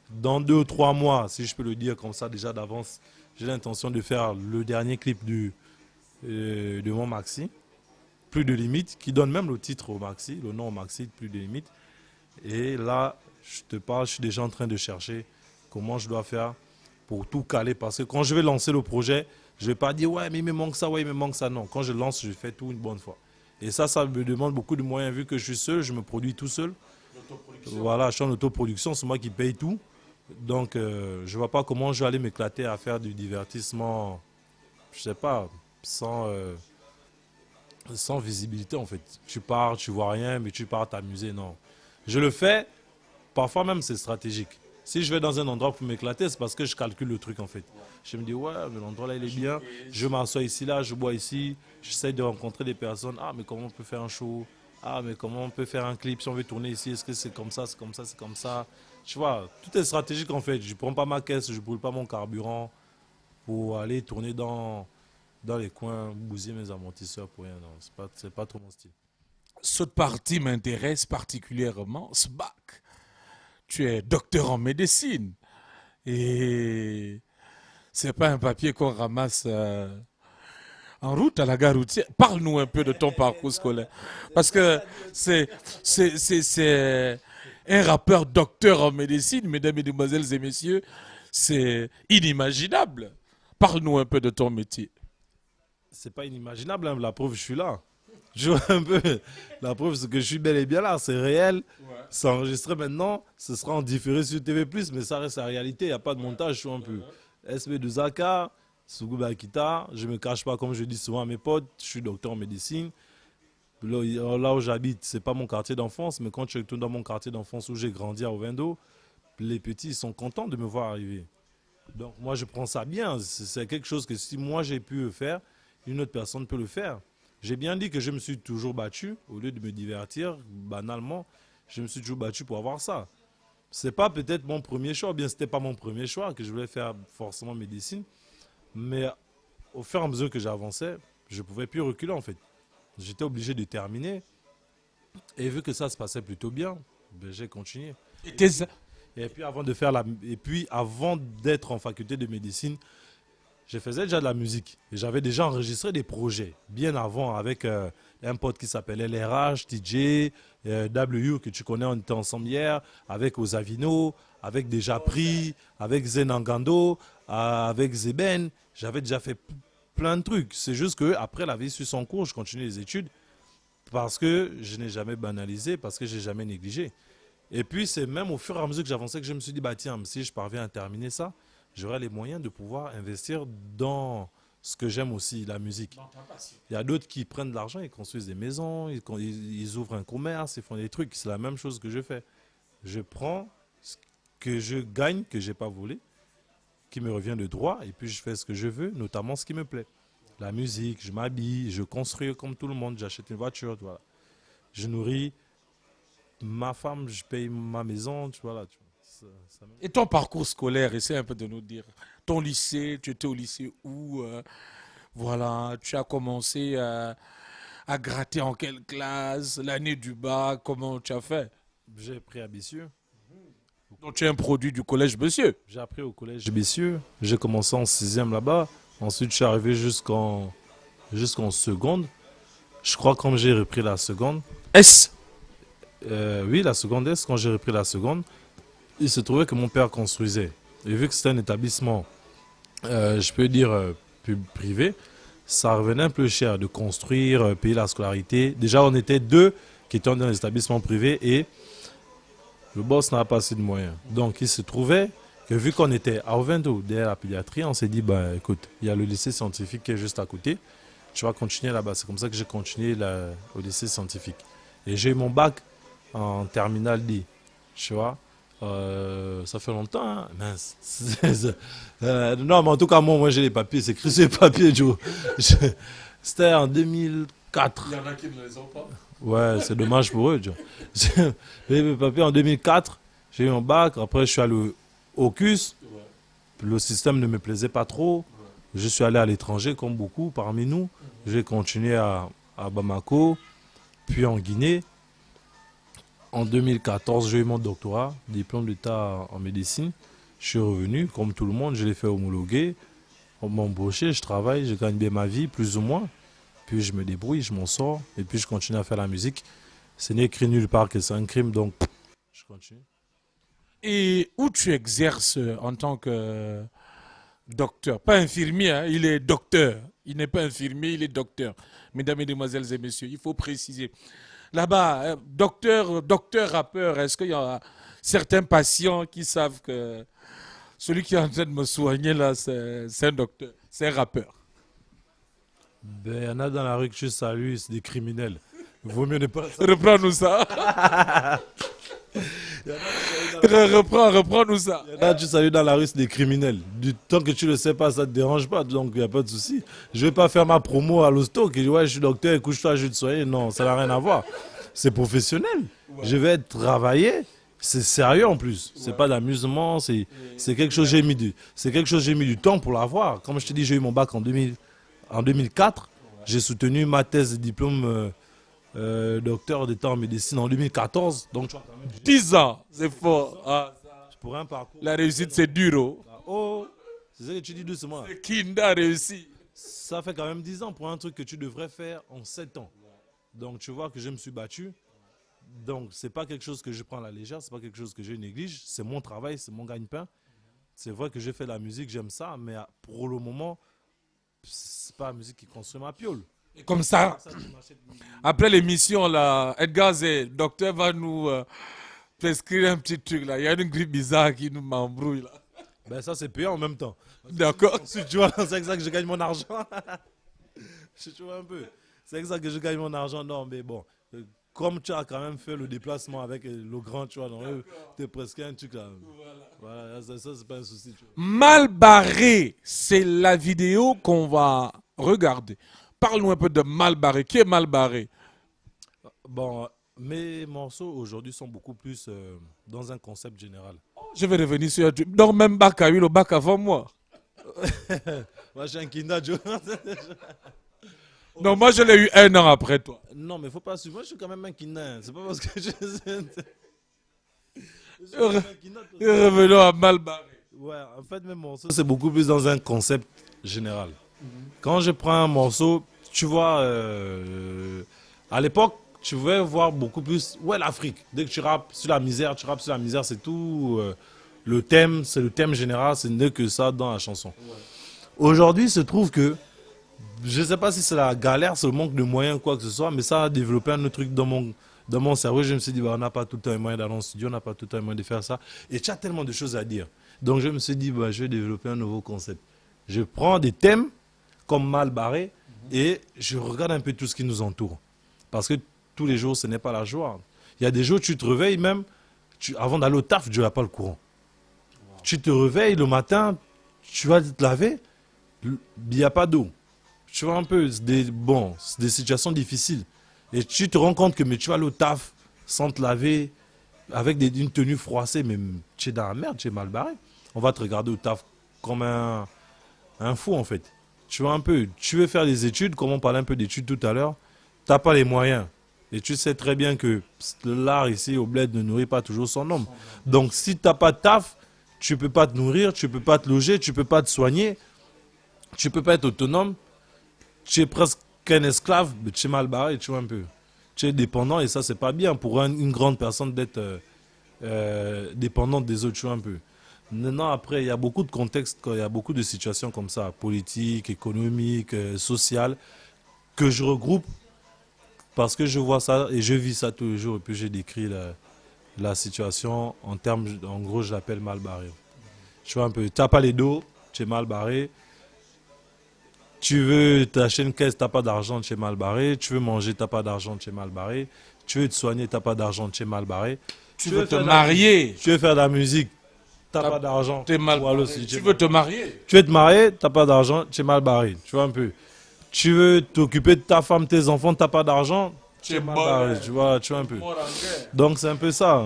Dans 2 ou 3 mois, si je peux le dire comme ça déjà d'avance, j'ai l'intention de faire le dernier clip de mon maxi, Plus de limites, qui donne même le titre au maxi, le nom au maxi, Plus de limites. Et là, je te parle, je suis déjà en train de chercher comment je dois faire pour tout caler. Parce que quand je vais lancer le projet, je ne vais pas dire, ouais, mais il me manque ça, ouais, il me manque ça. Non, quand je lance, je fais tout une bonne fois. Et ça me demande beaucoup de moyens. Vu que je suis seul, je me produis tout seul. Voilà, je suis en autoproduction, c'est moi qui paye tout. Donc, je ne vois pas comment je vais aller m'éclater à faire du divertissement, je ne sais pas, sans visibilité en fait. Tu pars, tu vois rien, mais tu pars t'amuser, non. Je le fais, parfois même c'est stratégique. Si je vais dans un endroit pour m'éclater, c'est parce que je calcule le truc en fait. Je me dis, ouais, mais l'endroit là il est bien, je m'assois ici, là, je bois ici, j'essaie de rencontrer des personnes. Ah, mais comment on peut faire un show? Ah, mais comment on peut faire un clip si on veut tourner ici? Est-ce que c'est comme ça, c'est comme ça, c'est comme ça? Tu vois, tout est stratégique en fait. Je ne prends pas ma caisse, je ne brûle pas mon carburant pour aller tourner dans les coins, bousiller mes amortisseurs pour rien. Non, c'est pas trop mon style. Cette partie m'intéresse particulièrement, ce bac. Tu es docteur en médecine. Et c'est pas un papier qu'on ramasse en route à la gare routière. Parle-nous un peu de ton parcours scolaire. Parce que c'est un rappeur docteur en médecine, mesdames, mesdemoiselles et messieurs. C'est inimaginable. Parle-nous un peu de ton métier. C'est pas inimaginable, hein. La preuve, je suis là. Je vois un peu. La preuve, c'est que je suis bel et bien là. C'est réel. Ouais. C'est enregistré maintenant. Ce sera en différé sur TV+, mais ça reste la réalité. Il n'y a pas de montage. Je suis un peu SB2AK, Sougou Akita. Je ne me cache pas, comme je dis souvent à mes potes, je suis docteur en médecine. Là où j'habite, ce n'est pas mon quartier d'enfance, mais quand je retourne dans mon quartier d'enfance où j'ai grandi à Ovendo, les petits ils sont contents de me voir arriver. Donc moi, je prends ça bien. C'est quelque chose que si moi j'ai pu le faire, une autre personne peut le faire. J'ai bien dit que je me suis toujours battu, au lieu de me divertir, banalement, je me suis toujours battu pour avoir ça. Ce n'est pas peut-être mon premier choix, bien ce n'était pas mon premier choix, que je voulais faire forcément médecine, mais au fur et à mesure que j'avançais, je ne pouvais plus reculer en fait. J'étais obligé de terminer, et vu que ça se passait plutôt bien, ben, j'ai continué. Et puis avant de faire et puis avant d'être en faculté de médecine, je faisais déjà de la musique. Et j'avais déjà enregistré des projets bien avant avec un pote qui s'appelait LRH, TJ, W que tu connais, on était ensemble hier, avec Ozavino, avec Déjà Pris, avec Zenangando, avec Zeben. J'avais déjà fait plein de trucs. C'est juste qu'après la vie suit son cours, je continue les études parce que je n'ai jamais banalisé, parce que je n'ai jamais négligé. Et puis c'est même au fur et à mesure que j'avançais que je me suis dit, bah tiens, si je parviens à terminer ça, j'aurai les moyens de pouvoir investir dans ce que j'aime aussi, la musique. Il y a d'autres qui prennent de l'argent, ils construisent des maisons, ils ouvrent un commerce, ils font des trucs. C'est la même chose que je fais. Je prends ce que je gagne, que je n'ai pas volé, qui me revient de droit, et puis je fais ce que je veux, notamment ce qui me plaît. La musique, je m'habille, je construis comme tout le monde, j'achète une voiture, voilà. Je nourris ma femme, je paye ma maison, tu vois là. Et ton parcours scolaire, essaie un peu de nous dire. Ton lycée, tu étais au lycée où voilà, tu as commencé à gratter en quelle classe, l'année du bac, comment tu as fait? J'ai appris à Bessieux. Donc tu es un produit du collège Bessieux. J'ai appris au collège Bessieux. J'ai commencé en 6e là-bas. Ensuite, je suis arrivé jusqu'en seconde. Je crois quand j'ai repris la seconde. S. Oui, la seconde S, quand j'ai repris la seconde, il se trouvait que mon père construisait. Et vu que c'était un établissement, je peux dire privé, ça revenait un peu cher de construire, payer la scolarité. Déjà, on était deux qui étaient dans les établissements privés et le boss n'a pas assez de moyens. Donc, il se trouvait que vu qu'on était à Ovendo, derrière la pédiatrie, on s'est dit, bah, écoute, il y a le lycée scientifique qui est juste à côté. Tu vas continuer là-bas. C'est comme ça que j'ai continué au lycée scientifique. Et j'ai eu mon bac en terminale D. Tu vois, ça fait longtemps, hein? Mince. Non, mais en tout cas, moi j'ai les papiers. C'est écrit sur les papiers, Joe. C'était en 2004. Il y en a qui ne les ont pas. Ouais, c'est dommage pour eux, Joe. J'ai eu mes papiers en 2004. J'ai eu mon bac. Après, je suis allé au CUS. Le système ne me plaisait pas trop. Je suis allé à l'étranger, comme beaucoup parmi nous. J'ai continué à Bamako, puis en Guinée. En 2014, j'ai eu mon doctorat, diplôme d'État en médecine. Je suis revenu, comme tout le monde, je l'ai fait homologuer. On m'a embauché, je travaille, je gagne bien ma vie, plus ou moins. Puis je me débrouille, je m'en sors. Et puis je continue à faire la musique. Ce n'est écrit nulle part que c'est un crime, donc je continue. Et où tu exerces en tant que docteur? Pas infirmier, hein, il est docteur. Il n'est pas infirmier, il est docteur. Mesdames, Mesdemoiselles et Messieurs, il faut préciser. Là-bas, docteur rappeur, est-ce qu'il y a certains patients qui savent que celui qui est en train de me soigner là, c'est un docteur, c'est un rappeur? Ben, il y en a dans la rue que je salue, c'est des criminels. Vaut mieux ne pas... Reprends-nous ça. Reprends-nous ça. Il y en a, tu salues dans la rue, c'est des criminels. Du temps que tu ne le sais pas, ça ne te dérange pas, donc il n'y a pas de souci. Je ne vais pas faire ma promo à l'hosto, qui dit ouais, je suis docteur, couche-toi, je vais te soigner. Non, ça n'a rien à voir. C'est professionnel. Ouais. Je vais travailler. C'est sérieux en plus. C'est pas d'amusement. C'est quelque chose que j'ai mis du temps pour l'avoir. Comme je te dis, j'ai eu mon bac en 2004. J'ai soutenu ma thèse de diplôme docteur d'État en médecine en 2014. Donc, tu vois, quand même, 10 ans, c'est fort. Ah, pour un parcours. La réussite, c'est dur. Oh, c'est ça que tu dis doucement. C'est Kinda a réussi. Ça fait quand même 10 ans pour un truc que tu devrais faire en 7 ans. Donc, tu vois que je me suis battu. Donc, c'est pas quelque chose que je prends à la légère, c'est pas quelque chose que je néglige. C'est mon travail, c'est mon gagne-pain. C'est vrai que j'ai fait la musique, j'aime ça, mais pour le moment, c'est pas la musique qui construit ma piole. Et comme ça, après l'émission, là, Edgar Zé, docteur va nous prescrire un petit truc là. Il y a une grippe bizarre qui nous m'embrouille là. Ben ça c'est payant en même temps. D'accord. Tu vois, c'est avec ça que je gagne mon argent. Tu vois un peu. C'est avec ça que je gagne mon argent. Non, mais bon, comme tu as quand même fait le déplacement avec le grand, tu vois, tu es presque un truc là. Voilà, ça c'est pas un souci. Tu vois. Mal barré, c'est la vidéo qu'on va regarder. Parle-nous un peu de Mal barré. Qui est Mal barré? Bon, mes morceaux aujourd'hui sont beaucoup plus dans un concept général. Je vais revenir sur YouTube. Donc même Bac a eu le bac avant moi. Moi j'ai un Kinda, Joe. Non, moi je l'ai eu 1 an après toi. Non, mais faut pas suivre. Moi je suis quand même un Kinda. C'est pas parce que je... Revenons à mal barré. Ouais, en fait, mes morceaux, c'est beaucoup plus dans un concept général. Quand je prends un morceau, tu vois, à l'époque, tu pouvais voir beaucoup plus, ouais, l'Afrique. Dès que tu rappes sur la misère, c'est tout. Le thème, c'est le thème général, c'est ne que ça dans la chanson. Ouais. Aujourd'hui, il se trouve que, je ne sais pas si c'est la galère, c'est le manque de moyens, quoi que ce soit, mais ça a développé un autre truc dans mon cerveau. Je me suis dit, bah, on n'a pas tout le temps les moyens d'aller en studio, on n'a pas tout le temps les moyens de faire ça. Et tu as tellement de choses à dire. Donc je me suis dit, bah, je vais développer un nouveau concept. Je prends des thèmes comme Mal barré et je regarde un peu tout ce qui nous entoure. Parce que tous les jours, ce n'est pas la joie. Il y a des jours, tu te réveilles même, avant d'aller au taf, tu n'as pas le courant. Wow. Tu te réveilles le matin, tu vas te laver, il n'y a pas d'eau. Tu vois un peu, c'est des situations difficiles. Et tu te rends compte que mais tu vas aller au taf sans te laver, avec une tenue froissée, mais tu es dans la merde, tu es mal barré. On va te regarder au taf comme un fou en fait. Tu vois un peu, tu veux faire des études, comme on parlait un peu d'études tout à l'heure, tu n'as pas les moyens. Et tu sais très bien que l'art ici au bled ne nourrit pas toujours son homme. Donc si tu n'as pas de taf, tu ne peux pas te nourrir, tu ne peux pas te loger, tu ne peux pas te soigner, tu ne peux pas être autonome. Tu es presque qu'un esclave, mais tu es mal barré, tu vois un peu. Tu es dépendant et ça, c'est pas bien pour une grande personne d'être dépendante des autres, tu vois un peu. Maintenant, après, il y a beaucoup de contextes, il y a beaucoup de situations comme ça, politiques, économiques, sociales, que je regroupe parce que je vois ça et je vis ça tous les jours et puis j'ai décrit la situation en termes, en gros, je l'appelle mal barré. Tu vois un peu, tu n'as pas les dos, tu es mal barré. Tu veux t'acheter une caisse, tu n'as pas d'argent, tu es mal barré. Tu veux manger, tu n'as pas d'argent, tu es mal barré. Tu veux te soigner, tu n'as pas d'argent, tu es mal barré. Tu veux te marier. Tu veux faire de la musique, tu n'as pas d'argent. Tu es mal barré. Tu veux te marier. Tu veux te marier, tu n'as pas d'argent, tu es mal barré. Tu vois un peu. Tu veux t'occuper de ta femme, tes enfants, tu n'as pas d'argent, tu es mal barré. Tu vois un peu. Donc c'est un peu ça.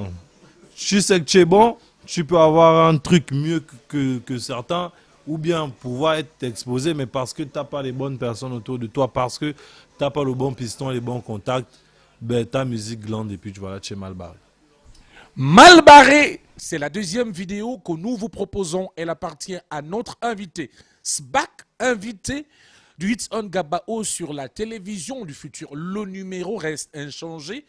Tu sais que tu es bon, tu peux avoir un truc mieux que certains. Ou bien pouvoir être exposé, mais parce que tu n'as pas les bonnes personnes autour de toi, parce que tu n'as pas le bon piston, les bons contacts, ben, ta musique glande et puis voilà, tu es mal barré. Mal barré, c'est la deuxième vidéo que nous vous proposons. Elle appartient à notre invité, Sbac, invité du Hits on Gabao sur la télévision du futur. Le numéro reste inchangé.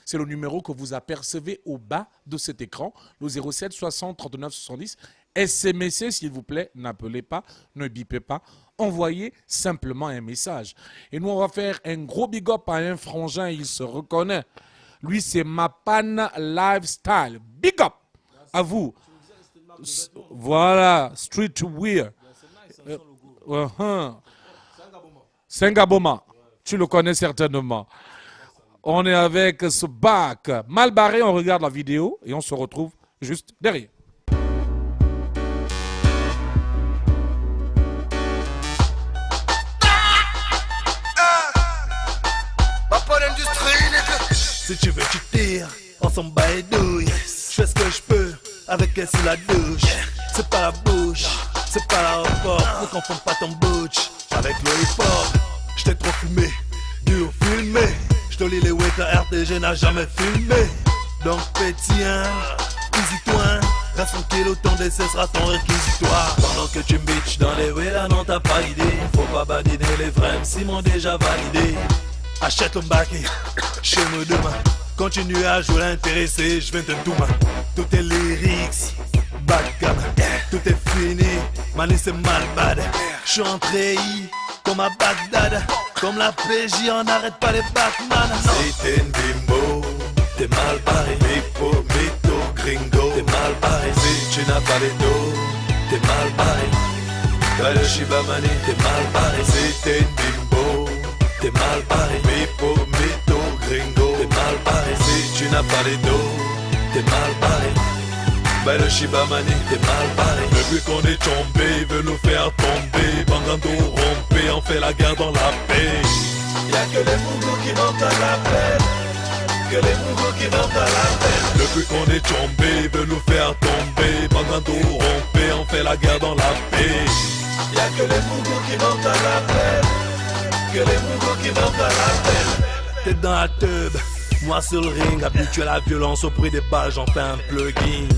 C'est le numéro que vous apercevez au bas de cet écran, le 07 60 39 70. SMS, s'il vous plaît, n'appelez pas, ne bipez pas, envoyez simplement un message. Et nous, on va faire un gros big up à un frangin, il se reconnaît. Lui, c'est Mapan Lifestyle. Big up à vous. Voilà, Street Wear. Sengaboma, tu le connais certainement. On est avec ce bac. Mal barré, on regarde la vidéo et on se retrouve juste derrière. Si tu veux, tu tires, on s'en bat les douilles. Je fais ce que je peux, avec elle sous la douche. C'est pas la bouche, c'est pas l'aéroport. Ne confonds pas ton butch avec le hip-hop. J't'ai trop fumé, dur filmé. J'te lis les waiters RTG n'a jamais filmé. Donc pétien, easy-toi. Reste tranquille, autant d'essai sera ton réquisitoire. Pendant que tu me bitches dans les way, là non t'as pas idée. Faut pas badiner les vrais, si m'ont déjà validé. Achète le bac et chez moi demain. Continue à jouer l'intéressé, je viens te douma. Tout est lyrics, backgammon. Tout est fini, mani c'est mal bad. J'suis entré comme à Bagdad. Comme la PJ, on n'arrête pas les Batman. Si t'es une bimbo, t'es mal barré. Mipo, mito, gringo, t'es mal barré. Si tu n'as pas les dos, t'es mal barré. Dans le Shiba Mani, t'es mal barré. Si t'es une bimbo, t'es mal barré. Mipo, mito, gringo, t'es mal barré. Si tu n'as pas les dos, t'es mal barré. Ben le Shiba Mani, t'es mal barré. Depuis qu'on est tombé, il veut nous faire tomber. Bangando rompé, on fait la guerre dans la paix. Y'a que les mougos qui montent à la peine. Que les mougos qui montent à la peine. Depuis qu'on est tombé, il veut nous faire tomber. Bangando rompé, on fait la guerre dans la paix. Y'a que les mougos qui montent à la peine. Que les mougos qui montent à la peine. T'es dans la teub, Moi sur le ring, habitué à la violence au prix des balles, j'en fais un plugin.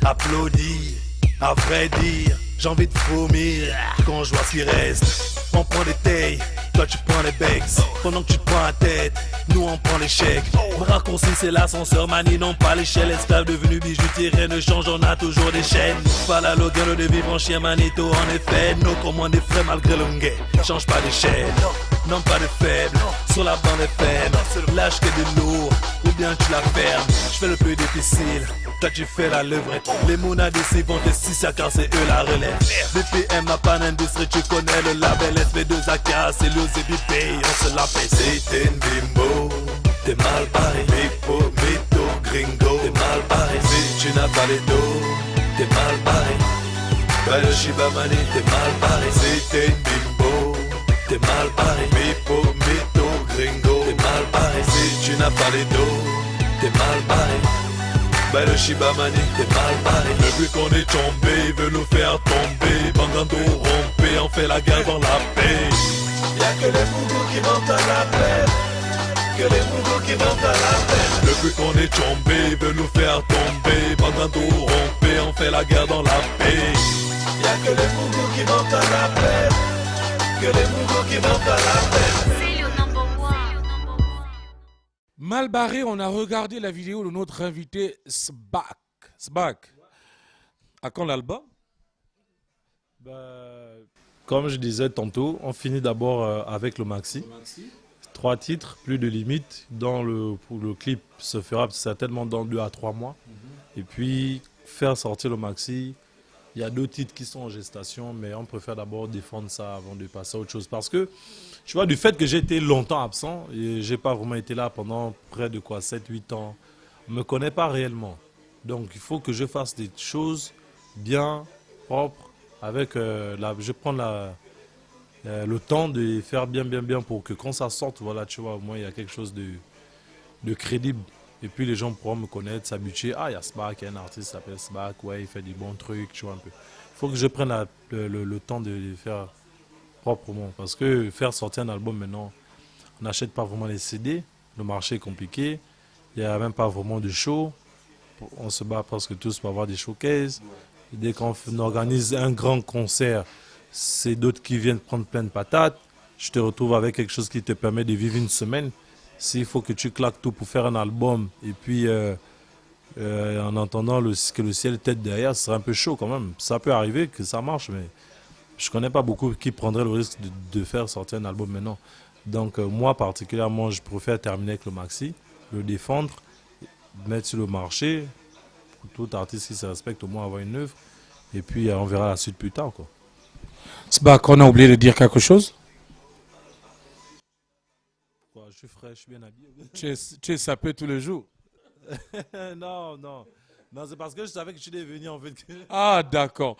Applaudis, à vrai dire, j'ai envie de vomir quand je vois ce qui reste. On prend des tailles, toi tu prends les becs. Pendant que tu te prends la tête, nous on prend les chèques. Le raccourci c'est l'ascenseur, manie non pas l'échelle. Esclave devenu bijoutier, rien ne change, on a toujours des chaînes. Fala l'odeur de vivre en chien manito, en effet. Nos commandes des frais malgré le nguet. Change pas d'échelle, non pas de faible. Sur la bande FM, lâche que des lourds, ou bien tu la fermes. Je fais le plus difficile, toi tu fais la levrette. Les monades ici vont des 6 à car c'est eux la relève. BPM n'a pas d'industrie, tu connais le label SV2AK, c'est le ZBP, on se la fait. C'est une bimbo, t'es mal barré. Mipo, mito, gringo, t'es mal barré. Si tu n'as pas les dos, t'es mal barré. Bah le Shibamani, t'es mal barré. C'est une bimbo, t'es mal barré. Mipo, mito, gringo, t'es mal barré. Si tu n'as pas les dos, t'es mal barré. Bah le Shibamani, t'es mal barré. Depuis qu'on est tombé, il veut nous faire tomber. Bangando rompé, on fait la guerre dans la paix. Y'a que les mougous qui montent à la peine. Que les mougous qui montent à la peine. Depuis qu'on est tombé, il veut nous faire tomber. Bangando rompé, on fait la guerre dans la paix. Y'a que les mougous qui montent à la peine. Que les mougous qui montent à la peine. Mal barré, on a regardé la vidéo de notre invité Sbac. Sbac, à quand l'album? Comme je disais tantôt, on finit d'abord avec le maxi. 3 titres, plus de limite. Pour le clip se fera certainement dans 2 à 3 mois. Et puis faire sortir le maxi. Il y a 2 titres qui sont en gestation, mais on préfère d'abord défendre ça avant de passer à autre chose. Parce que, tu vois, du fait que j'ai été longtemps absent, et j'ai pas vraiment été là pendant près de 7-8 ans, on ne me connaît pas réellement. Donc il faut que je fasse des choses bien, propres, avec je prends le temps de les faire bien pour que quand ça sorte, voilà, tu vois, au moins il y a quelque chose de crédible. Et puis les gens pourront me connaître, s'habituer. Ah, il y a Sbac, il y a un artiste qui s'appelle Sbac, ouais, il fait des bons trucs, tu vois un peu. Il faut que je prenne le temps de les faire proprement. Parce que faire sortir un album maintenant, on n'achète pas vraiment les CD, le marché est compliqué, il n'y a même pas vraiment de show. On se bat presque tous pour avoir des showcases. Et dès qu'on organise un grand concert, c'est d'autres qui viennent prendre plein de patates. Je te retrouve avec quelque chose qui te permet de vivre une semaine. S'il faut que tu claques tout pour faire un album et puis en entendant que le ciel tête derrière, ce serait un peu chaud quand même. Ça peut arriver que ça marche, mais je ne connais pas beaucoup qui prendraient le risque de faire sortir un album maintenant. Donc moi particulièrement, je préfère terminer avec le maxi, le défendre, mettre sur le marché, pour tout artiste qui se respecte au moins avoir une œuvre, et puis on verra la suite plus tard, quoi. Sbac, on a oublié de dire quelque chose? Je suis frais, je suis bien habillé. Tu es sapé tous les jours. Non, c'est parce que je savais que tu devais venir en fait. Ah, d'accord.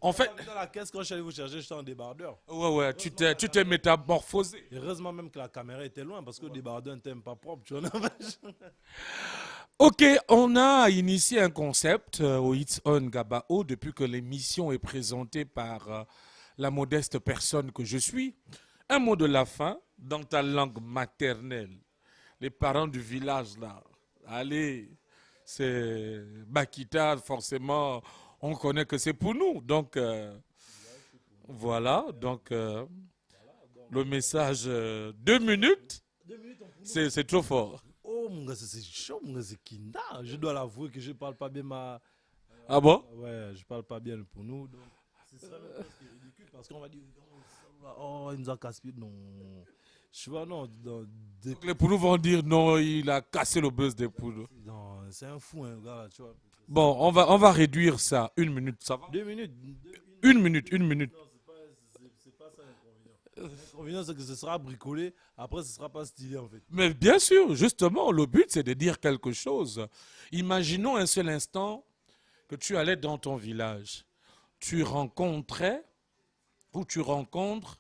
En fait, Dans la caisse, quand je suis allé vous chercher, j'étais en débardeur. ouais, tu t'es métamorphosé. Heureusement même que la caméra était loin parce que le débardeur n'était même pas propre, tu vois. Ok, on a initié un concept au It's On Gabao depuis que l'émission est présentée par la modeste personne que je suis. Un mot de la fin dans ta langue maternelle. Les parents du village là, allez, c'est Bakita, forcément, on connaît que c'est pour nous. Donc, voilà, donc le message 2 minutes, c'est trop fort. Oh mon gars, c'est chaud, mon gars, c'est Kinda. Je dois l'avouer que je ne parle pas bien ma... Ah bon? Ouais, je parle pas bien pour nous. Donc, ce serait même presque ridicule parce qu'on va dire, oh, il nous a cassé. Non. Je vois, non. Donc les poulous vont dire non, il a cassé le buzz des poulous. Non, c'est un fou, hein, gars, tu vois. Bon, on va réduire ça. 1 minute, ça va? 2 minutes. 1 minute, 1 minute. Non, c'est pas ça l'inconvénient. L'inconvénient, c'est que ce sera bricolé. Après, ce sera pas stylé, en fait. Mais bien sûr, justement, le but, c'est de dire quelque chose. Imaginons un seul instant que tu allais dans ton village. Tu rencontrais ou tu rencontres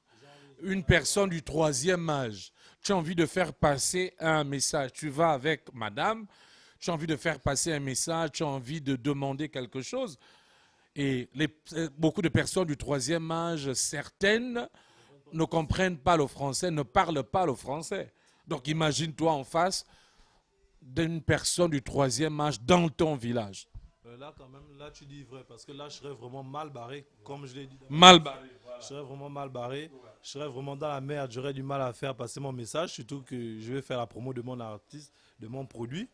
une personne du 3e âge. Tu as envie de faire passer un message. Tu vas avec madame, tu as envie de faire passer un message, tu as envie de demander quelque chose. Et beaucoup de personnes du 3e âge, certaines, ne comprennent pas le français, ne parlent pas le français. Donc imagine-toi en face, d'une personne du troisième âge dans ton village? Là, quand même, là, tu dis vrai, parce que là, je serais vraiment mal barré, comme je l'ai dit. Mal barré. Voilà. Je serais vraiment mal barré, je serais vraiment dans la merde, j'aurais du mal à faire passer mon message, surtout que je vais faire la promo de mon artiste, de mon produit.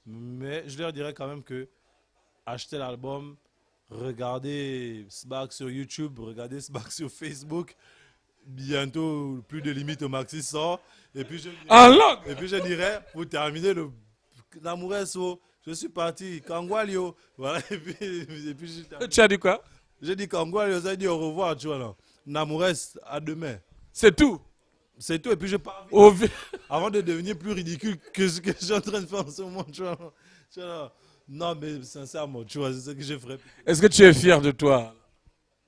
Mais je leur dirais quand même que achetez l'album, regardez Sbac sur YouTube, regardez Sbac sur Facebook. Bientôt, plus de limite au maxi sort. Et puis je dirais, pour terminer, l'amoureux, je suis parti, Kangwalio. Voilà, et puis tu as dit quoi? J'ai dit Kangwalio, ça dit au revoir, tu vois là. Namoureux, à demain. C'est tout? C'est tout, et puis je pars avant de devenir plus ridicule que ce que je suis en train de faire en ce moment, tu vois. Non, mais sincèrement, tu vois, c'est ce que je ferais. Est-ce que tu es fier de toi?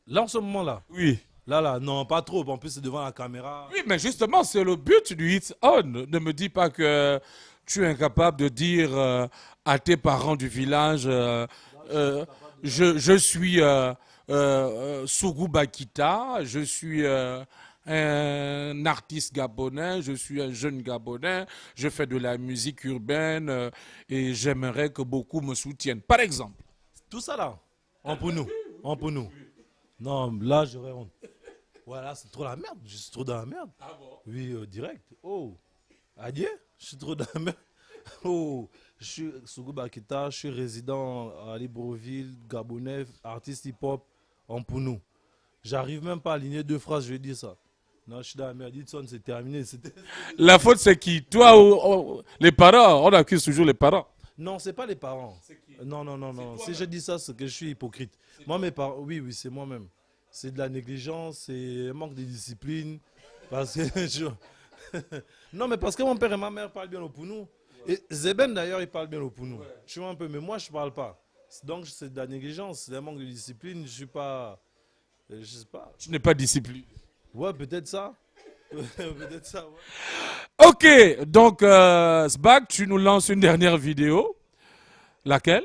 Là, en ce moment-là? Oui. Là, non, pas trop. En plus, c'est devant la caméra. Oui, mais justement, c'est le but du Hits On. Ne me dis pas que tu es incapable de dire à tes parents du village je suis Sougou Bakita, je suis un artiste gabonais, je suis un jeune gabonais, je fais de la musique urbaine et j'aimerais que beaucoup me soutiennent, par exemple. Tout ça là, on pour nous. Non, là j'aurais honte. Voilà, c'est trop la merde, je suis trop dans la merde. Ah bon? Oui, direct. Oh, adieu, je suis trop dans la merde. Oh, je suis Sougou Bakita, je suis résident à Libreville, gabonais, artiste hip-hop, on pour nous. J'arrive même pas à aligner deux phrases, je vais dire ça. Non, je suis dans la merde, c'est terminé. La faute c'est qui? Toi ou les parents? On accuse toujours les parents. Non, c'est pas les parents. Non. Si je dis ça, c'est que je suis hypocrite. Moi, mes parents, oui, c'est moi-même. C'est de la négligence, c'est un manque de discipline. Parce que non, mais parce que mon père et ma mère parlent bien au Pounou. Et Zeben d'ailleurs, il parle bien au Pounou. Ouais. Tu vois un peu, mais moi, je parle pas. Donc, c'est de la négligence, c'est un manque de discipline. Je suis pas. Je sais pas. Tu n'es pas discipliné. Ouais, peut-être ça. Peut-être ça, ouais. Ok, donc Sbac, tu nous lances une dernière vidéo. Laquelle?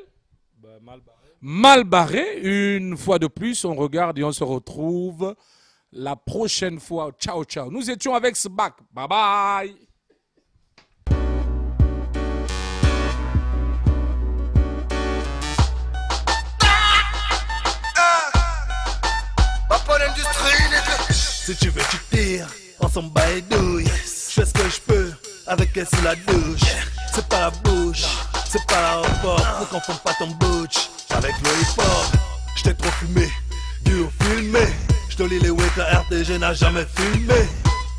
Mal barré. Mal barré. Une fois de plus, on regarde et on se retrouve la prochaine fois. Ciao, ciao. Nous étions avec Sbac. Bye bye. Si tu veux, tu tires, ensemble bas et douille. Je fais ce que je peux, avec elle sous la douche. C'est pas la bouche, c'est pas la report. Ne confonds pas ton butch avec le hip-hop. J't'ai trop fumé, dur filmé. J'te lis les wake, la RTG n'a jamais filmé.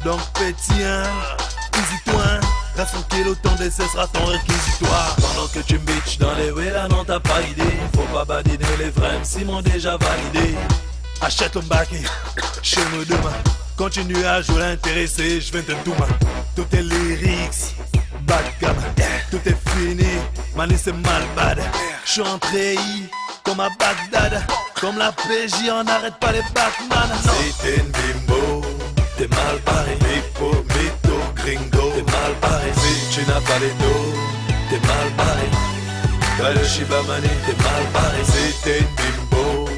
Donc pétien, easy-toi. Reste tranquille, autant d'essai sera ton réquisitoire. Pendant que tu bitches dans les way, là non t'as pas idée. Faut pas badiner les vrais, si m'ont déjà validé. Achète ton bac chez nous demain. Continue à jouer l'intéressé, je viens te douma. Tout est lyrics, bad gamme. Tout est fini, mani c'est mal bad. J'suis entré comme à Bagdad. Comme la PJ, on n'arrête pas les Batman. Si t'es une bimbo, t'es mal barré. Pipo, mytho, gringo, t'es mal barré. Si tu n'as pas les dos, t'es mal barré. Bah le Shiba Mani, t'es mal barré. Si t'es une bimbo,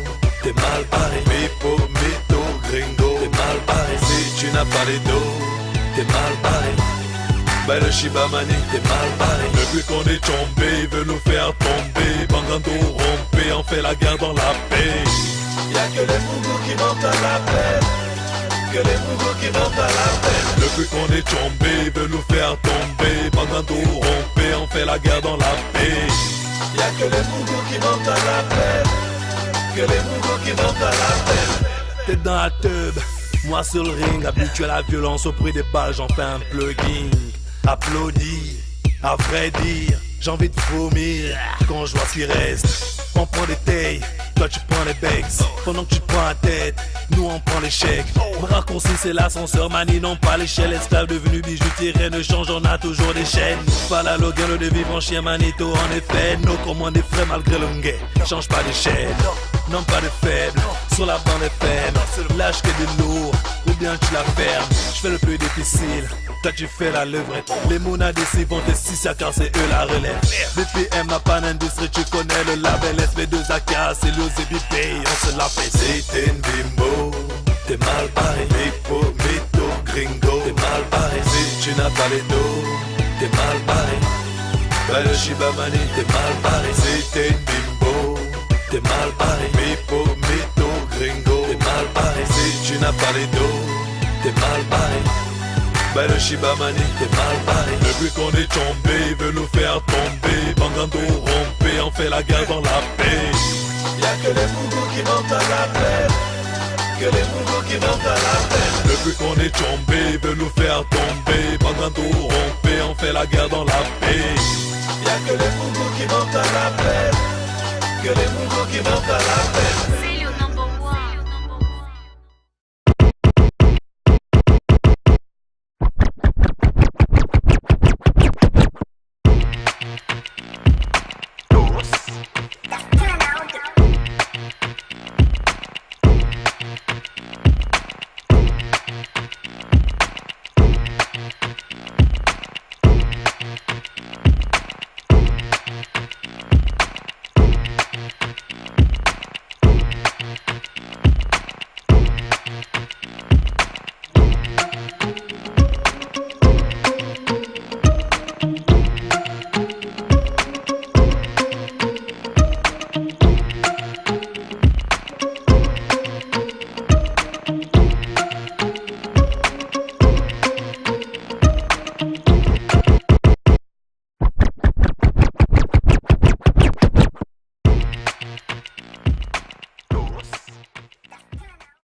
t'es mal barré. Pipo, mytho, gringo, t'es mal barré. Si tu n'as pas les dos, t'es mal barré. Bah le Shiba Mani, t'es mal barré. Depuis qu'on est tombé, il veut nous faire tomber. Bangando rompé, on fait la guerre dans la paix. Y'a que les mougos qui montent à la peine. Que les mougos qui montent à la peine. Depuis qu'on est tombé, il veut nous faire tomber. Bangando rompé, on fait la guerre dans la paix. Y'a que les mougos qui montent à la peine. Que les mougos qui montent à la peine. T'es dans la teub, moi sur le ring. Habitué à la violence au prix des balles, j'en fais un plugin. Applaudis, à vrai dire, j'ai envie de vomir quand je vois ce qui reste. On prend des tailles, toi tu prends les becs. Pendant que tu prends la tête, nous on prend les chèques. Le raccourci c'est l'ascenseur, manie non pas l'échelle. Esclave devenu bijoutier, rien ne change, on a toujours des chaînes. Pas la Logan, le de vivre en chien manito, en effet. Nos commandes des frais malgré le guet, change pas d'échelle. Non pas de faible, sur la bande FM. Lâche que des lourds, ou bien tu la fermes. Je fais le plus difficile, toi tu fais la levrette. Les mounas d'ici vont te six car c'est eux la relève. BPM n'a pas d'industrie, tu connais le label SB2AK, c'est le ZBP, on se la fait. Si t'es une bimbo, t'es mal barré. Pipo, mytho, gringo, t'es mal barré. Si tu n'as pas les dos, t'es mal barré. Bah le Shibamani, t'es mal barré. C'était une bimbo, t'es mal barré. Mipo, mytho, gringo, t'es mal barré. Si tu n'as pas les dos, t'es mal barré. Bah le Shibamani, t'es mal barré. Depuis qu'on est tombé, il veut nous faire tomber. Bangando rompé, on fait la guerre dans la paix. Y'a que les mougous qui montent à la peine. Que les mougous qui montent à la peine. Depuis qu'on est tombé, il veut nous faire tomber. Bangando rompé, on fait la guerre dans la paix. Y'a que les mougous qui montent à la peine. Que les mougous qui montent à la peine.